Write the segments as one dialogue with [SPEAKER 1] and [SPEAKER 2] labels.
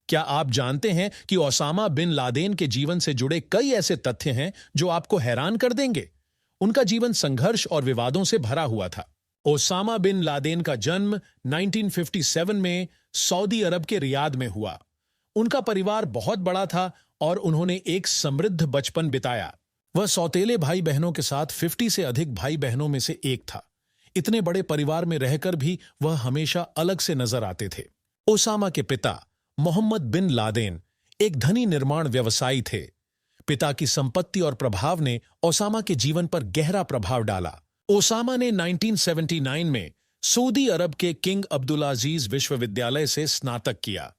[SPEAKER 1] क्या आप जानते हैं कि ओसामा बिन लादेन के जीवन से जुड़े कई ऐसे तथ्य हैं जो आपको हैरान कर देंगे? उनका जीवन संघर्ष और विवादों से भरा हुआ था। ओसामा बिन लादेन का जन्म 1957 में सऊदी अरब के रियाद में हुआ। उनका परिवार बहुत बड़ा था और उन्होंने एक समृद्ध बचपन बिताया। वह सौतेले भाई बहनों के साथ 50 से अधिक भाई बहनों में से एक था। इतने बड़े परिवार में रहकर भी वह हमेशा अलग से नजर आते थे। ओसामा के पिता मोहम्मद बिन लादेन एक धनी निर्माण व्यवसायी थे। पिता की संपत्ति और प्रभाव ने ओसामा के जीवन पर गहरा प्रभाव डाला। ओसामा ने 1979 में सऊदी अरब के किंग अब्दुल-अजीज विश्वविद्यालय से स्नातक किया।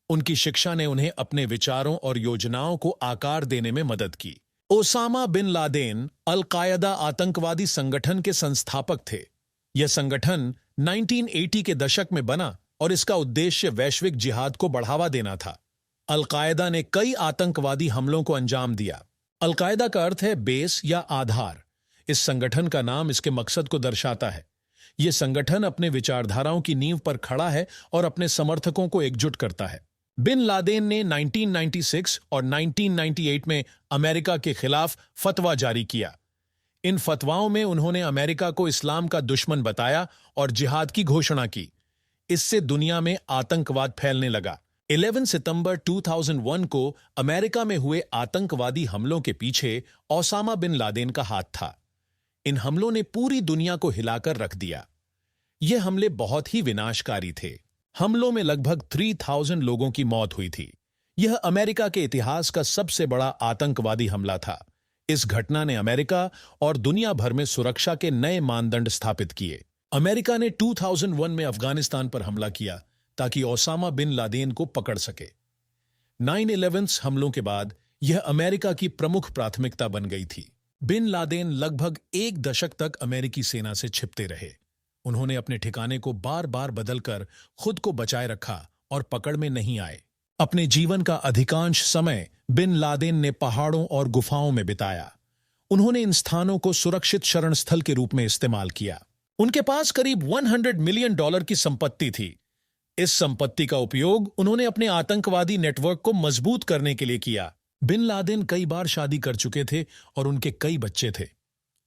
[SPEAKER 1] उनकी शिक्षा ने उन्हें अपने विचारों और योजनाओं को आकार देने में मदद की। ओसामा बिन लादेन अल-कायदा आतंकवादी संगठन के संस्थापक थे। यह संगठन 1980 के दशक में बना और इसका उद्देश्य वैश्विक जिहाद को बढ़ावा देना था। अल-कायदा ने कई आतंकवादी हमलों को अंजाम दिया। अल-कायदा का अर्थ है बेस या आधार। इस संगठन का नाम इसके मकसद को दर्शाता है। यह संगठन अपने विचारधाराओं की नींव पर खड़ा है और अपने समर्थकों को एकजुट करता है। बिन लादेन ने 1996 और 1998 में अमेरिका के खिलाफ फतवा जारी किया। इन फतवाओं में उन्होंने अमेरिका को इस्लाम का दुश्मन बताया और जिहाद की घोषणा की। इससे दुनिया में आतंकवाद फैलने लगा। 11 सितंबर 2001 को अमेरिका में हुए आतंकवादी हमलों के पीछे ओसामा बिन लादेन का हाथ था। इन हमलों ने पूरी दुनिया को हिलाकर रख दिया। ये हमले बहुत ही विनाशकारी थे। हमलों में लगभग 3000 लोगों की मौत हुई थी। यह अमेरिका के इतिहास का सबसे बड़ा आतंकवादी हमला था। इस घटना ने अमेरिका और दुनिया भर में सुरक्षा के नए मानदंड स्थापित किए। अमेरिका ने 2001 में अफगानिस्तान पर हमला किया ताकि ओसामा बिन लादेन को पकड़ सके। 9/11 हमलों के बाद यह अमेरिका की प्रमुख प्राथमिकता बन गई थी। बिन लादेन लगभग एक दशक तक अमेरिकी सेना से छिपते रहे। उन्होंने अपने ठिकाने को बार बार बदलकर खुद को बचाए रखा और पकड़ में नहीं आए। अपने जीवन का अधिकांश समय बिन लादेन ने पहाड़ों और गुफाओं में बिताया। उन्होंने इन स्थानों को सुरक्षित शरण स्थल के रूप में इस्तेमाल किया। उनके पास करीब $100 मिलियन की संपत्ति थी। इस संपत्ति का उपयोग उन्होंने अपने आतंकवादी नेटवर्क को मजबूत करने के लिए किया। बिन लादेन कई बार शादी कर चुके थे और उनके कई बच्चे थे।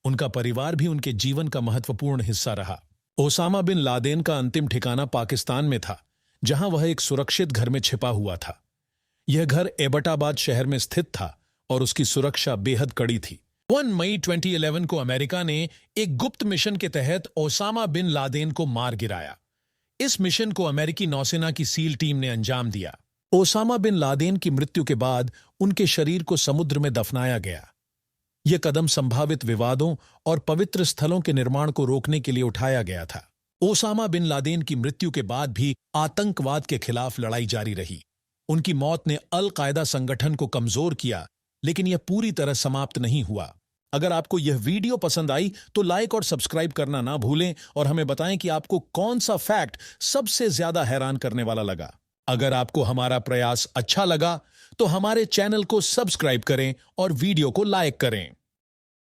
[SPEAKER 1] उनका परिवार भी उनके जीवन का महत्वपूर्ण हिस्सा रहा। ओसामा बिन लादेन का अंतिम ठिकाना पाकिस्तान में था, जहां वह एक सुरक्षित घर में छिपा हुआ था। यह घर एबटाबाद शहर में स्थित था और उसकी सुरक्षा बेहद कड़ी थी। 1 मई 2011 को अमेरिका ने एक गुप्त मिशन के तहत ओसामा बिन लादेन को मार गिराया। इस मिशन को अमेरिकी नौसेना की सील टीम ने अंजाम दिया। ओसामा बिन लादेन की मृत्यु के बाद उनके शरीर को समुद्र में दफनाया गया। यह कदम संभावित विवादों और पवित्र स्थलों के निर्माण को रोकने के लिए उठाया गया था। ओसामा बिन लादेन की मृत्यु के बाद भी आतंकवाद के खिलाफ लड़ाई जारी रही। उनकी मौत ने अल कायदा संगठन को कमजोर किया, लेकिन यह पूरी तरह समाप्त नहीं हुआ। अगर आपको यह वीडियो पसंद आई तो लाइक और सब्सक्राइब करना ना भूलें और हमें बताएं कि आपको कौन सा फैक्ट सबसे ज्यादा हैरान करने वाला लगा। अगर आपको हमारा प्रयास अच्छा लगा तो हमारे चैनल को सब्सक्राइब करें और वीडियो को लाइक करें।